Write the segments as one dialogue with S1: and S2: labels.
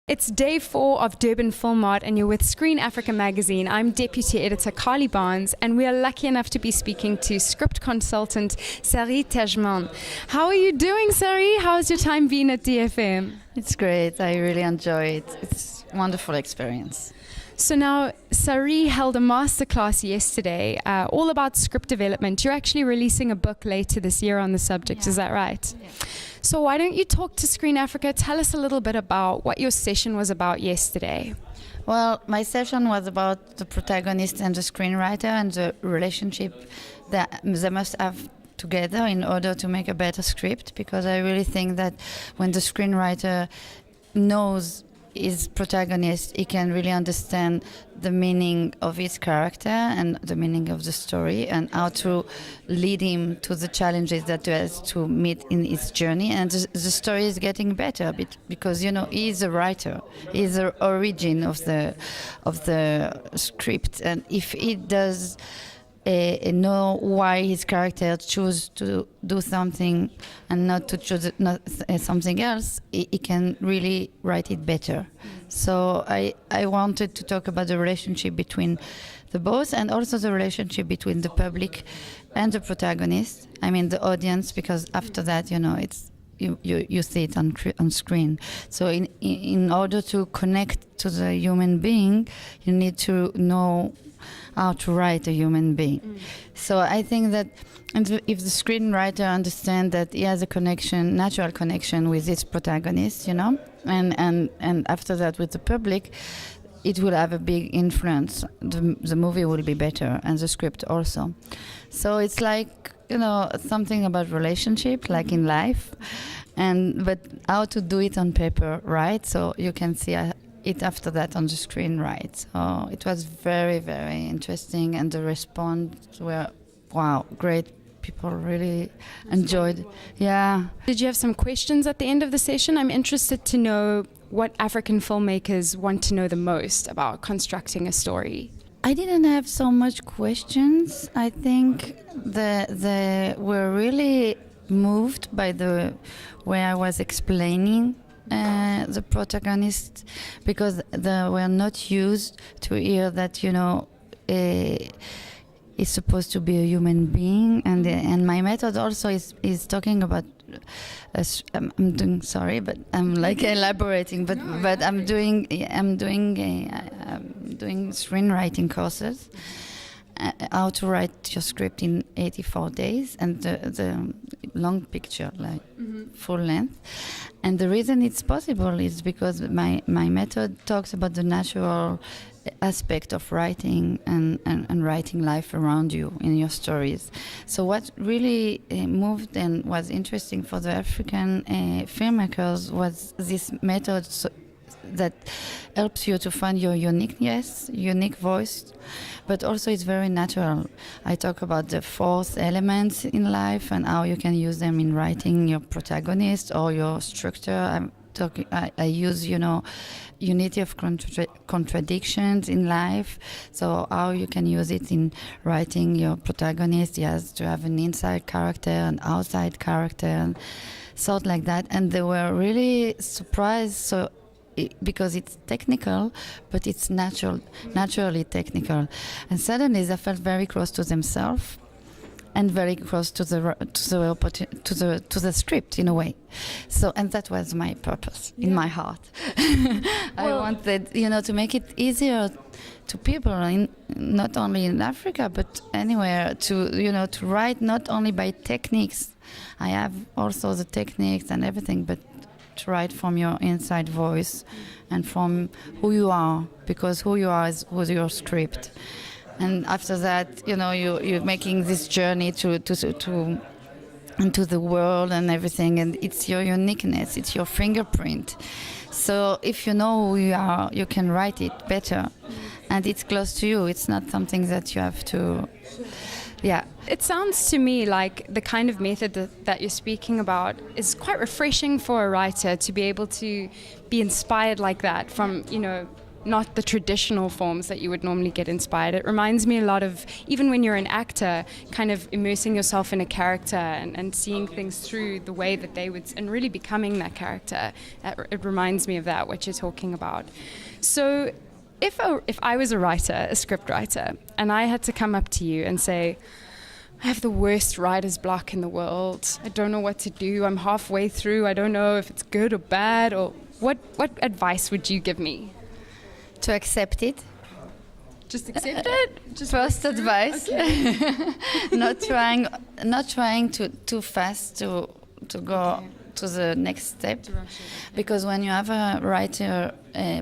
S1: It's day 4 of Durban FilmMart and you're with Screen Africa magazine. I'm Deputy Editor Carly Barnes and we are lucky enough to be speaking to script consultant Sari Turgeman. How are you doing, Sari? How's your time been at DFM?
S2: It's great. I really enjoy it. It's a wonderful experience.
S1: So now, Sari held a masterclass yesterday all about script development. You're actually releasing a book later this year on the subject, is that right?
S2: Yeah.
S1: So why don't you talk to Screen Africa, tell us a little bit about what your session was about yesterday.
S2: Well, my session was about the protagonist and the screenwriter and the relationship that they must have together in order to make a better script, because I really think that when the screenwriter knows his protagonist, he can really understand the meaning of his character and the meaning of the story and how to lead him to the challenges that he has to meet in his journey. And the story is getting better because, you know, he is a writer. He is the origin of the script. And if he does know why his character choose to do something and not to choose something else, he can really write it better. So I wanted to talk about the relationship between the both and also the relationship between the public and the protagonist. I mean the audience, because after that, you know, it's you see it on screen. So in order to connect to the human being, you need to know how to write a human being. So I think that if the screenwriter understands that he has a connection, natural connection with his protagonist, you know, and after that with the public, it will have a big influence. The movie will be better and the script also. So it's like, you know, something about relationship, like in life, but how to do it on paper, right? So you can see it after that on the screen, right? So it was very, very interesting, and the response were, wow, great. People really enjoyed. Yeah.
S1: Did you have some questions at the end of the session? I'm interested to know what African filmmakers want to know the most about constructing a story.
S2: I didn't have so much questions. I think they were really moved by the way I was explaining the protagonist, because they were not used to hear that, you know, is supposed to be a human being, and my method also is talking about. I'm doing sorry, but I'm like elaborating, but I'm doing screenwriting courses. How to write your script in 84 days and the long picture, like full length. And the reason it's possible is because my method talks about the natural aspect of writing and writing life around you in your stories. So what really moved and was interesting for the African filmmakers was this method that helps you to find your uniqueness, unique voice, but also it's very natural. I talk about the 4 elements in life and how you can use them in writing your protagonist or your structure. I use, you know, unity of contradictions in life. So how you can use it in writing your protagonist. He has to have an inside character, an outside character, and sort like that. And they were really surprised. Because it's technical, but it's naturally technical, and suddenly they felt very close to themselves and very close to the script in a way. So, and that was my purpose in my heart. I wanted, you know, to make it easier to people not only in Africa but anywhere to write not only by techniques. I have also the techniques and everything, but to write from your inside voice and from who you are, because who you are is your script. And after that, you know, you're making this journey into the world and everything, and it's your uniqueness, it's your fingerprint. So if you know who you are, you can write it better, and it's close to you. It's not something that you have to. Yeah.
S1: It sounds to me like the kind of method that you're speaking about is quite refreshing for a writer to be able to be inspired like that from, you know, not the traditional forms that you would normally get inspired. It reminds me a lot of, even when you're an actor, kind of immersing yourself in a character and seeing things through the way that they would, and really becoming that character. It reminds me of that, what you're talking about. So if I was a writer, a script writer, and I had to come up to you and say, I have the worst writer's block in the world. I don't know what to do. I'm halfway through. I don't know if it's good or bad. Or what advice would you give me?
S2: To accept it.
S1: Just accept it? Just
S2: First advice.
S1: Okay.
S2: not trying to too fast to go to the next step, because when you have a writer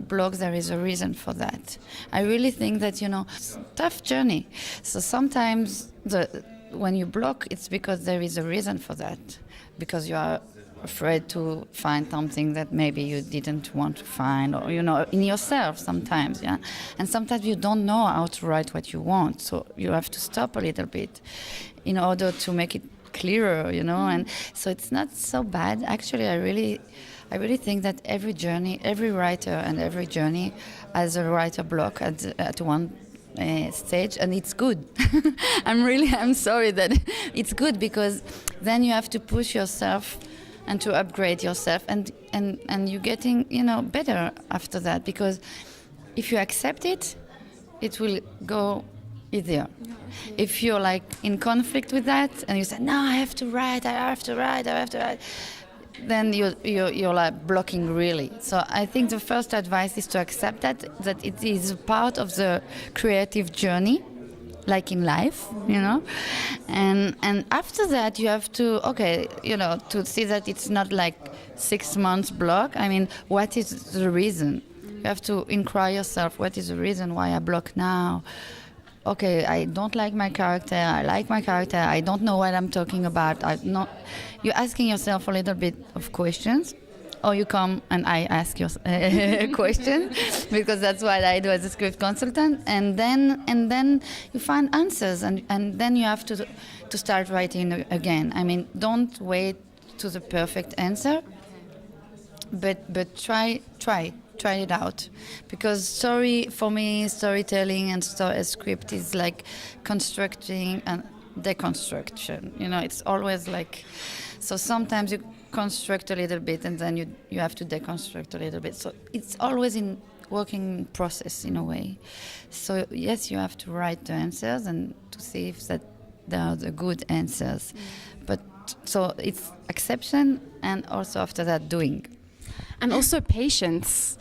S2: blog, there is a reason for that. I really think that, it's a tough journey. So sometimes when you block, it's because there is a reason for that, because you are afraid to find something that maybe you didn't want to find, or in yourself sometimes, yeah. And sometimes you don't know how to write what you want, so you have to stop a little bit in order to make it clearer, and so it's not so bad. Actually, I really think that every writer and every journey has a writer block at one stage, and it's good. I'm sorry that it's good, because then you have to push yourself and to upgrade yourself, and you're getting better after that, because if you accept it, it will go easier. If you're like in conflict with that and you say, no, I have to write, then you're like blocking really. So I think the first advice is to accept that it is part of the creative journey, like in life, and after that you have to to see that it's not like 6 months block. I mean, what is the reason? You have to inquire yourself, what is the reason why I block now? Okay, I don't like my character, I like my character, I don't know what I'm talking about. You're asking yourself a little bit of questions, or you come and I ask you a question, because that's what I do as a script consultant, and then you find answers, and then you have to start writing again. I mean, don't wait to the perfect answer, but try it out, because for me, storytelling and a script is like constructing and deconstruction. It's always like, so sometimes you construct a little bit and then you have to deconstruct a little bit. So it's always in working process in a way. So yes, you have to write the answers and to see if that they are the good answers. But so it's acceptance, and also after that doing.
S1: And also patience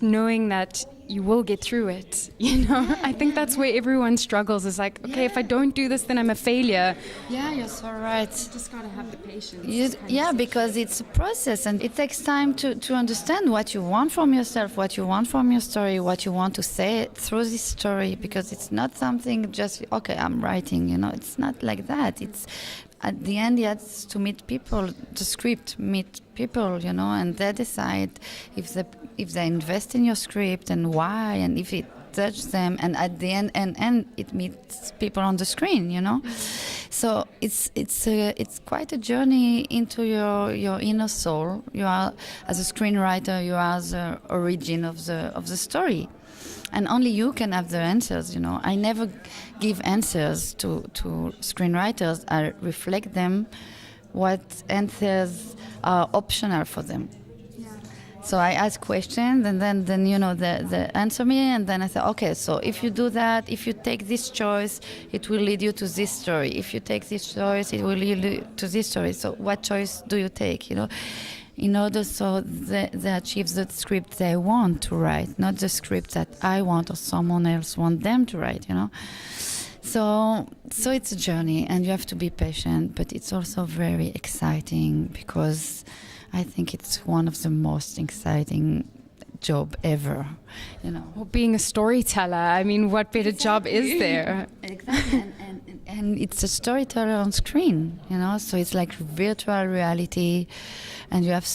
S1: knowing that you will get through it. I think that's where everyone struggles, is like, okay, if I don't do this, then I'm a failure.
S2: Yeah, you're so right.
S1: You just gotta have the patience.
S2: Because it's a process, and it takes time to understand what you want from yourself, what you want from your story, what you want to say through this story, because it's not something just, okay, I'm writing, it's not like that. It's at the end, you have to meet people, the script meet people, and they decide if they invest in your script and why, and if it touches them, and at the end it meets people on the screen, So it's quite a journey into your inner soul. You are, as a screenwriter, you are the origin of the story. And only you can have the answers, I never give answers to screenwriters. I reflect them, what answers are optional for them. Yeah. So I ask questions, and then they answer me, and then I say, okay, so if you do that, if you take this choice, it will lead you to this story. If you take this choice, it will lead you to this story. So what choice do you take, in order so they achieve the script they want to write, not the script that I want or someone else want them to write, So it's a journey, and you have to be patient, but it's also very exciting, because I think it's one of the most exciting job ever,
S1: Well, being a storyteller, I mean, what better job is there?
S2: Exactly, and it's a storyteller on screen, so it's like virtual reality, and you have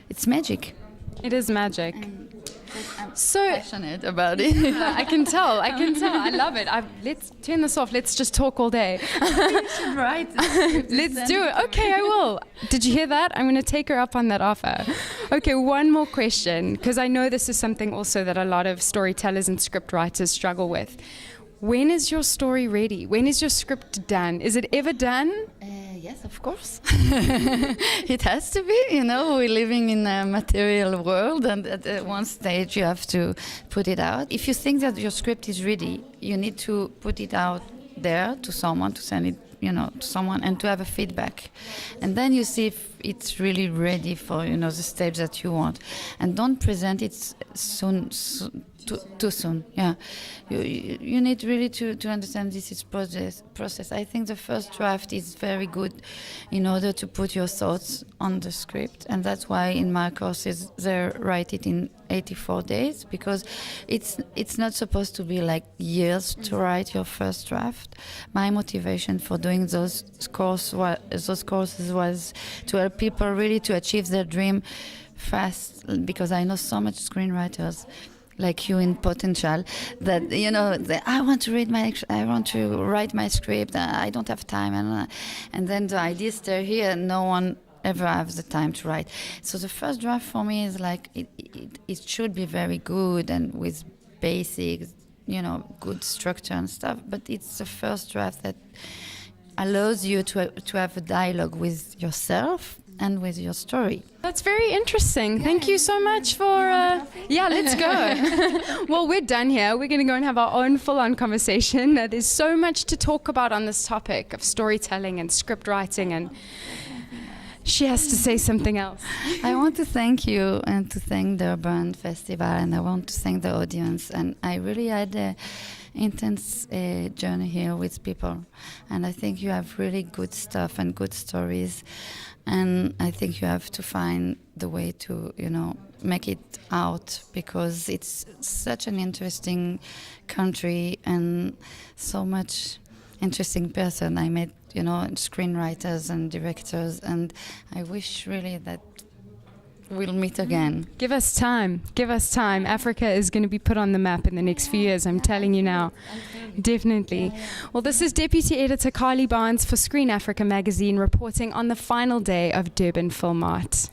S2: it's magic.
S1: It is magic.
S2: And that's
S1: So
S2: Passionate about it.
S1: I can tell. I love it. Let's turn this off. Let's just talk all day.
S2: You should write it.
S1: Let's do it. Okay, I will. Did you hear that? I'm going to take her up on that offer. Okay, one more question, because I know this is something also that a lot of storytellers and script writers struggle with. When is your story ready? When is your script done? Is it ever done?
S2: Yes, of course. It has to be. We're living in a material world, and at one stage you have to put it out. If you think that your script is ready, you need to put it out there to someone, to send it to someone, and to have a feedback. And then you see if it's really ready for the stage that you want. And don't present it too soon. Yeah, you need really to understand this is process. I think the first draft is very good in order to put your thoughts on the script, and that's why in my courses they write it in 84 days, because it's not supposed to be like years to write your first draft. My motivation for doing those courses was to help people really to achieve their dream fast, because I know so much screenwriters like you in potential that I want to write my script, I don't have time, and then the ideas stay here and no one ever has the time to write. So the first draft for me is like it should be very good and with basics, good structure and stuff, but it's the first draft that allows you to have a dialogue with yourself and with your story.
S1: That's very interesting. Thank you so much for... Yeah, let's go. Well, we're done here. We're going to go and have our own full-on conversation. There's so much to talk about on this topic of storytelling and script writing, and she has to say something else.
S2: I want to thank you and to thank the Durban Festival, and I want to thank the audience. And I really had an intense journey here with people. And I think you have really good stuff and good stories. And I think you have to find the way to, make it out, because it's such an interesting country and so much interesting person. I met, screenwriters and directors, and I wish really that we'll meet again.
S1: Give us time. Africa is going to be put on the map in the next few years, I'm telling you now. Definitely. Well, this is Deputy Editor Carly Barnes for Screen Africa magazine reporting on the final day of Durban FilmMart.